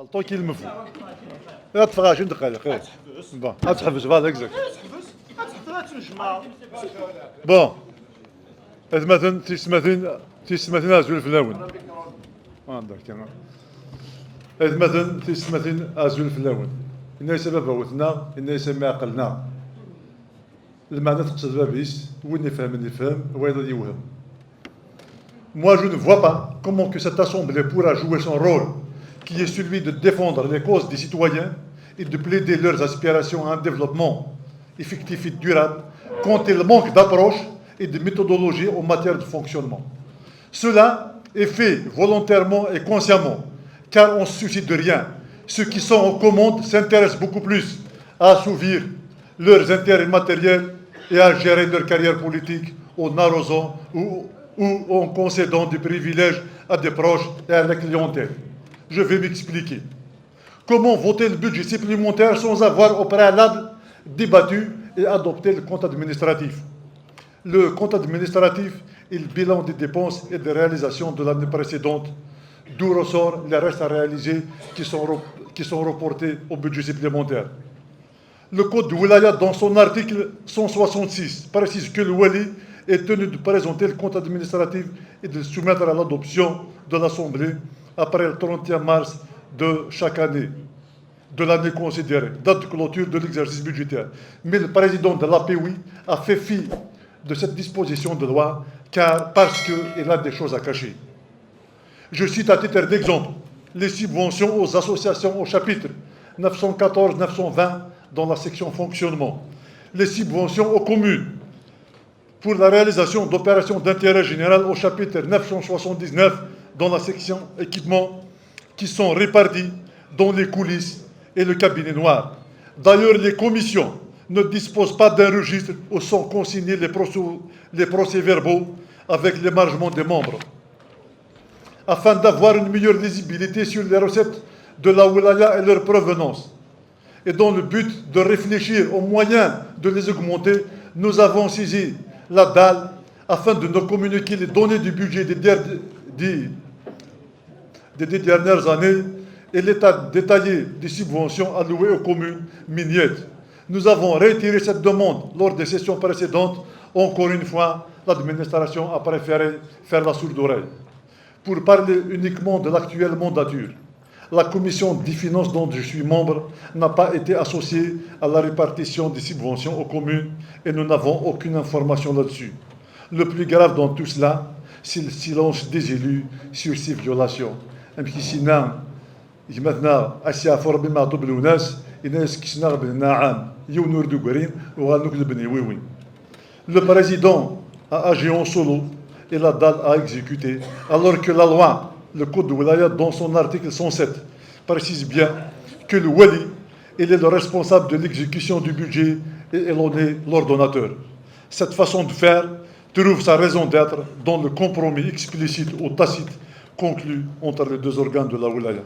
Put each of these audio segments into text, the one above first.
الطو كي المفو لا تفرج انت خير خير بون تحبس فوالا اكزاكت بون مثلا تيسمثين ازول فلاون عندك تمام مثلا تيسمثين ازول فلاون إن سبب وثنا إن يسمى عقلنا المعنى تقصد بابيس وين يفهم وين يوهم. Moi, je ne vois pas comment que cette assemblée pourra jouer son rôle, qui est celui de défendre les causes des citoyens et de plaider leurs aspirations à un développement effectif et durable, quand elle manque d'approche et de méthodologie en matière de fonctionnement. Cela est fait volontairement et consciemment, car on ne se soucie de rien. Ceux qui sont aux commandes s'intéressent beaucoup plus à assouvir leurs intérêts matériels et à gérer leur carrière politique en arrosant ou en concédant des privilèges à des proches et à la clientèle. Je vais m'expliquer. Comment voter le budget supplémentaire sans avoir au préalable débattu et adopté le compte administratif? Le compte administratif est le bilan des dépenses et des réalisations de l'année précédente, d'où ressort les restes à réaliser qui sont reportés au budget supplémentaire. Le Code de Wilaya, dans son article 166, précise que le Wali est tenu de présenter le compte administratif et de le soumettre à l'adoption de l'Assemblée après le 31 mars de chaque année, de l'année considérée, date de clôture de l'exercice budgétaire. Mais le président de l'APOI a fait fi de cette disposition de loi parce qu'il a des choses à cacher. Je cite à titre d'exemple les subventions aux associations au chapitre 914-920 dans la section fonctionnement, les subventions aux communes pour la réalisation d'opérations d'intérêt général au chapitre 979 dans la section équipement qui sont réparties dans les coulisses et le cabinet noir. D'ailleurs, les commissions ne disposent pas d'un registre où sont consignés les procès-verbaux avec l'émargement des membres. Afin d'avoir une meilleure lisibilité sur les recettes de la wilaya et leur provenance, et dans le but de réfléchir aux moyens de les augmenter, nous avons saisi la DAL afin de nous communiquer les données du budget des dernières années et l'état détaillé des subventions allouées aux communes minières. Nous avons retiré cette demande lors des sessions précédentes. Encore une fois, l'administration a préféré faire la sourde oreille. Pour parler uniquement de l'actuelle mandature, la commission des finances dont je suis membre n'a pas été associée à la répartition des subventions aux communes et nous n'avons aucune information là-dessus. Le plus grave dans tout cela, c'est le silence des élus sur ces violations. Le président a agi en solo et la DAL a exécuté, alors que la loi, le Code de Wilaya, dans son article 107, précise bien que le Wali est le responsable de l'exécution du budget et il en est l'ordonnateur. Cette façon de faire trouve sa raison d'être dans le compromis explicite ou tacite conclu entre les deux organes de la Wilaya.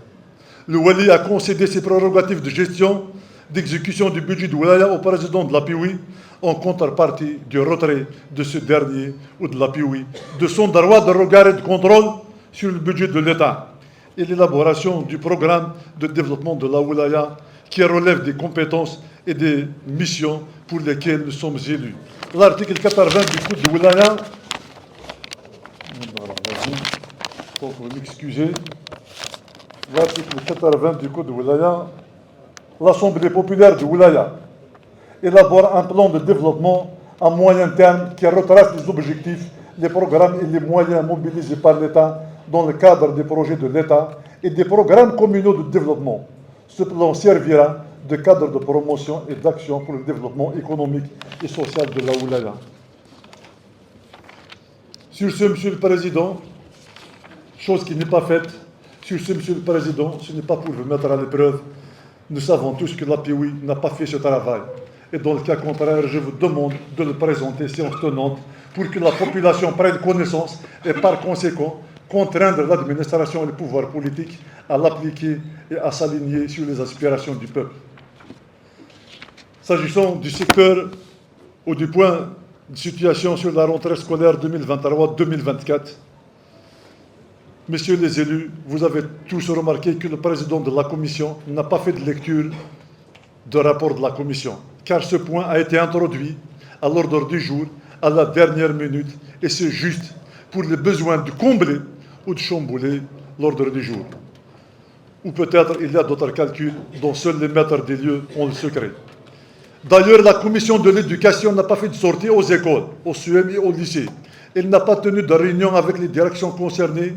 Le Wali a concédé ses prérogatives de gestion, d'exécution du budget de Wilaya au président de l'APOI en contrepartie du retrait de ce dernier ou de l'APOI de son droit de regard et de contrôle sur le budget de l'État et l'élaboration du programme de développement de la Wilaya qui relève des compétences et des missions pour lesquelles nous sommes élus. L'article 80 du Code de Wilaya, faut m'excuser, l'article 80 du Code de Wilaya, l'Assemblée populaire de Wilaya élabore un plan de développement à moyen terme qui retrace les objectifs, les programmes et les moyens mobilisés par l'État dans le cadre des projets de l'État et des programmes communaux de développement. Ce plan servira de cadre de promotion et d'action pour le développement économique et social de la Wilaya. Sur ce, Monsieur le Président, chose qui n'est pas faite, sur ce, Monsieur le Président, ce n'est pas pour vous mettre à l'épreuve. Nous savons tous que l'APOI n'a pas fait ce travail. Et dans le cas contraire, je vous demande de le présenter séance tenante pour que la population prenne connaissance et par conséquent contraindre l'administration et le pouvoir politique à l'appliquer et à s'aligner sur les aspirations du peuple. S'agissant du secteur ou du point situation sur la rentrée scolaire 2023-2024. Messieurs les élus, vous avez tous remarqué que le président de la Commission n'a pas fait de lecture de rapport de la Commission, car ce point a été introduit à l'ordre du jour à la dernière minute, et c'est juste pour les besoins de combler ou de chambouler l'ordre du jour. Ou peut-être il y a d'autres calculs dont seuls les maîtres des lieux ont le secret. D'ailleurs, la commission de l'éducation n'a pas fait de sortie aux écoles, au CUM et au lycée. Elle n'a pas tenu de réunion avec les directions concernées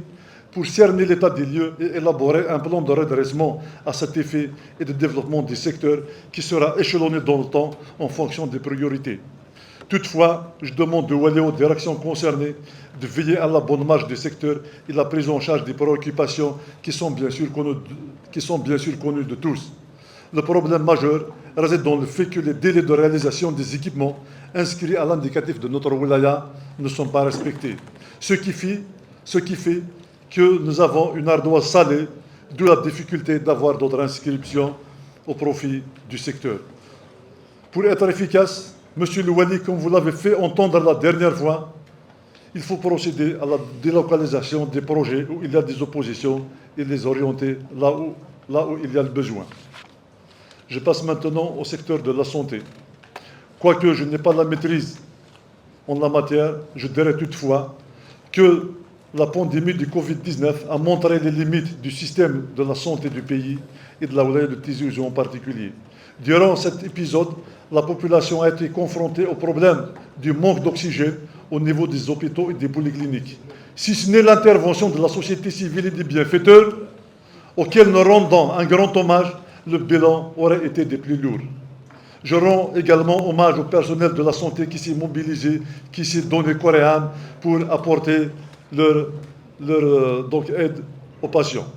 pour cerner l'état des lieux et élaborer un plan de redressement à cet effet et de développement des secteurs qui sera échelonné dans le temps en fonction des priorités. Toutefois, je demande aux directions concernées de veiller à la bonne marche des secteurs et la prise en charge des préoccupations qui sont bien sûr connues de tous. Le problème majeur réside dans le fait que les délais de réalisation des équipements inscrits à l'indicatif de notre wilaya ne sont pas respectés. Ce qui fait que nous avons une ardoise salée, d'où la difficulté d'avoir d'autres inscriptions au profit du secteur. Pour être efficace, Monsieur le Wali, comme vous l'avez fait entendre la dernière fois, il faut procéder à la délocalisation des projets où il y a des oppositions et les orienter là où il y a le besoin. Je passe maintenant au secteur de la santé. Quoique je n'ai pas la maîtrise en la matière, je dirais toutefois que la pandémie du Covid-19 a montré les limites du système de la santé du pays et de la wilaya de Tizi Ouzou en particulier. Durant cet épisode, la population a été confrontée au problème du manque d'oxygène au niveau des hôpitaux et des polycliniques. Si ce n'est l'intervention de la société civile et des bienfaiteurs, auxquels nous rendons un grand hommage, le bilan aurait été des plus lourds. Je rends également hommage au personnel de la santé qui s'est mobilisé, qui s'est donné corps et âme pour apporter leur aide aux patients.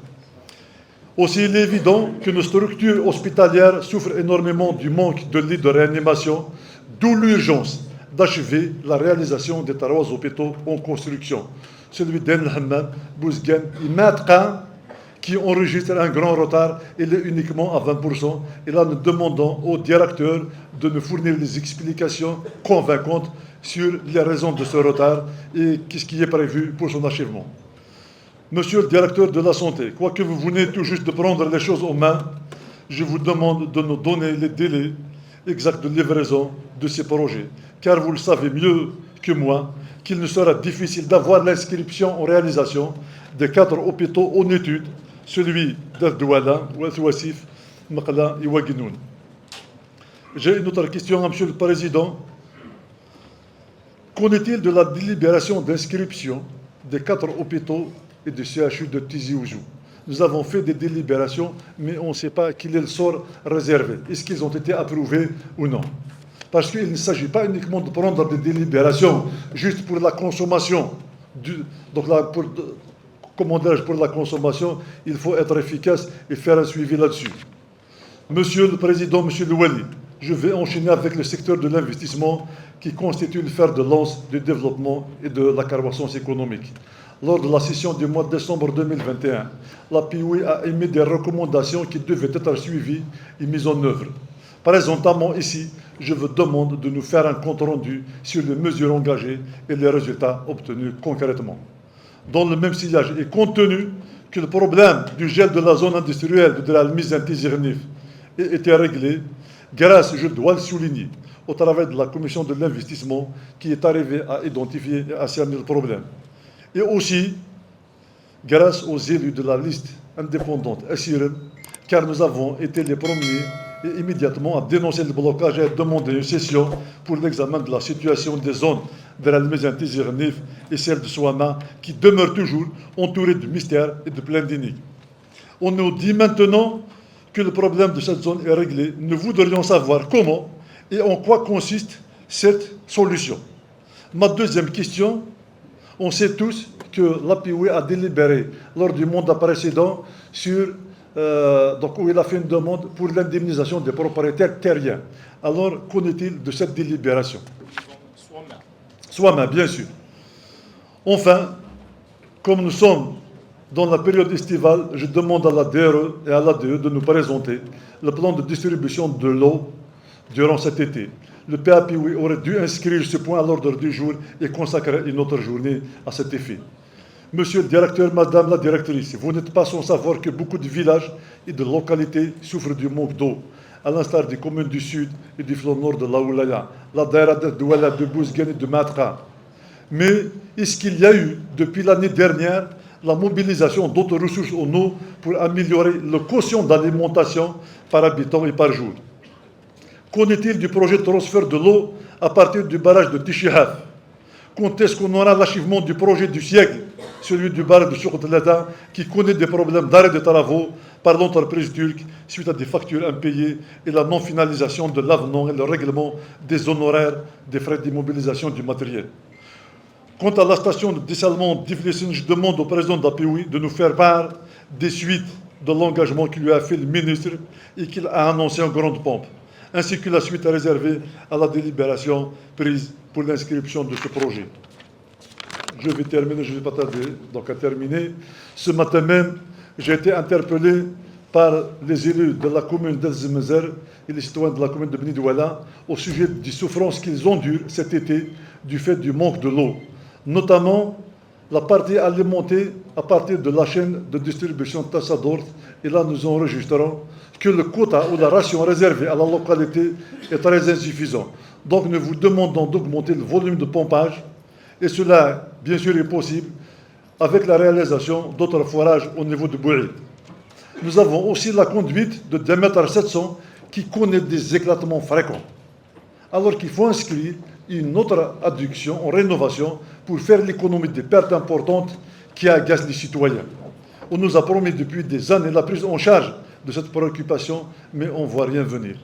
Aussi, il est évident que nos structures hospitalières souffrent énormément du manque de lits de réanimation, d'où l'urgence d'achever la réalisation des 3 hôpitaux en construction, celui d'Ain el-Hammam, Bouzguine et Matqan, qui enregistre un grand retard, il est uniquement à 20%. Et là, nous demandons au directeur de nous fournir des explications convaincantes sur les raisons de ce retard et ce qui est prévu pour son achèvement. Monsieur le directeur de la santé, quoique vous venez tout juste de prendre les choses en main, je vous demande de nous donner les délais exacts de livraison de ces projets, car vous le savez mieux que moi qu'il ne sera difficile d'avoir l'inscription en réalisation des 4 hôpitaux en étude, celui d'Al-Douala, Ouassif, Maqla et Ouaginoun. J'ai une autre question à Monsieur le Président. Qu'en est-il de la délibération d'inscription des 4 hôpitaux et du CHU de Tizi Ouzou? Nous avons fait des délibérations, mais on ne sait pas quel est le sort réservé. Est-ce qu'ils ont été approuvés ou non? Parce qu'il ne s'agit pas uniquement de prendre des délibérations juste pour la consommation. Pour la consommation, il faut être efficace et faire un suivi là-dessus. Monsieur le Président, Monsieur le Wali, je vais enchaîner avec le secteur de l'investissement qui constitue le fer de lance du développement et de la croissance économique. Lors de la session du mois de décembre 2021, la PIOUI a émis des recommandations qui devaient être suivies et mises en œuvre. Présentement ici, je vous demande de nous faire un compte-rendu sur les mesures engagées et les résultats obtenus concrètement. Dans le même sillage, et compte tenu que le problème du gel de la zone industrielle de la mise en Tizirnif a été réglé, grâce, je dois le souligner, au travers de la commission de l'investissement qui est arrivée à identifier et à cerner le problème. Et aussi, grâce aux élus de la liste indépendante SIRM, car nous avons été les premiers et immédiatement à dénoncer le blocage et à demander une session pour l'examen de la situation des zones de la Maison Tizirnif et celle de Souama, qui demeurent toujours entourées de mystères et de plein d'énigmes. On nous dit maintenant que le problème de cette zone est réglé. Nous voudrions savoir comment et en quoi consiste cette solution. Ma deuxième question, on sait tous que l'APIOUI a délibéré lors du mandat précédent où il a fait une demande pour l'indemnisation des propriétaires terriens. Alors, qu'en est-il de cette délibération? Soit bien sûr. Enfin, comme nous sommes dans la période estivale, je demande à la DRE et à l'ADE de nous présenter le plan de distribution de l'eau durant cet été. Le PAPOI aurait dû inscrire ce point à l'ordre du jour et consacrer une autre journée à cet effet. Monsieur le directeur, madame la directrice, vous n'êtes pas sans savoir que beaucoup de villages et de localités souffrent du manque d'eau, à l'instar des communes du sud et du flanc nord de la Oulaya, la Daïra de Douala, de Bouzgane et de Matra. Mais est-ce qu'il y a eu, depuis l'année dernière, la mobilisation d'autres ressources en eau pour améliorer le quotient d'alimentation par habitant et par jour? Qu'en est-il du projet de transfert de l'eau à partir du barrage de Tichihaf? Quand est-ce qu'on aura l'achèvement du projet du siècle, celui du barrage de Soukhotlada, qui connaît des problèmes d'arrêt de travaux par l'entreprise turque suite à des factures impayées et la non-finalisation de l'avenant et le règlement des honoraires des frais d'immobilisation du matériel? Quant à la station de dessalement d'Iflissine, je demande au président de la POI de nous faire part des suites de l'engagement qu'il lui a fait le ministre et qu'il a annoncé en grande pompe, ainsi que la suite réservée à la délibération prise pour l'inscription de ce projet. Je vais terminer, je ne vais pas tarder donc à terminer. Ce matin même, j'ai été interpellé par les élus de la commune d'El-Zemezer et les citoyens de la commune de Beni Douala au sujet des souffrances qu'ils endurent cet été du fait du manque de l'eau, notamment la partie alimentée à partir de la chaîne de distribution Tassadort. Et là, nous enregistrons que le quota ou la ration réservée à la localité est très insuffisant. Donc, nous vous demandons d'augmenter le volume de pompage, et cela, bien sûr, est possible avec la réalisation d'autres forages au niveau de Bourid. Nous avons aussi la conduite de 2,7 m qui connaît des éclatements fréquents, alors qu'il faut inscrire une autre adduction en rénovation pour faire l'économie des pertes importantes qui agacent les citoyens. On nous a promis depuis des années la prise en charge de cette préoccupation, mais on ne voit rien venir.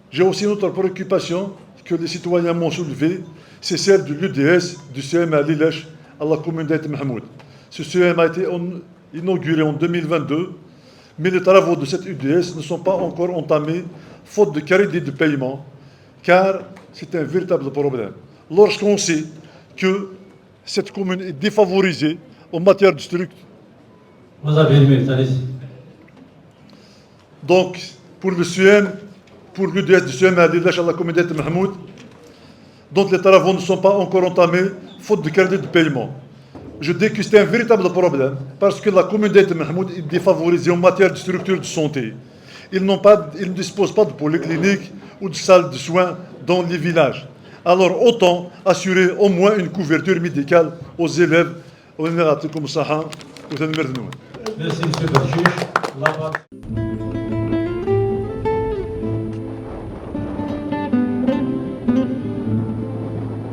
J'ai aussi une autre préoccupation que les citoyens m'ont soulevée, c'est celle de l'UDS du CM à Lilech, à la commune d'Aït Mahmoud. Ce CM a été inauguré en 2022, mais les travaux de cette UDS ne sont pas encore entamés, faute de qualité de paiement, car c'est un véritable problème. Lorsqu'on sait que cette commune est défavorisée en matière de structure. Vous avez une minute, allez-y. Donc, pour le CM, pour l'UDS du CM à Lilech, à la commune d'Aït Mahmoud, dont les travaux ne sont pas encore entamés, faute de qualité de paiement. Je dis que c'est un véritable problème, parce que la commune d'Aït Mahmoud est défavorisée en matière de structure de santé. Ils ne disposent pas de polyclinique ou de salle de soins dans les villages. Alors autant assurer au moins une couverture médicale aux élèves, aux générateurs comme ça. Merci, M. Bachir.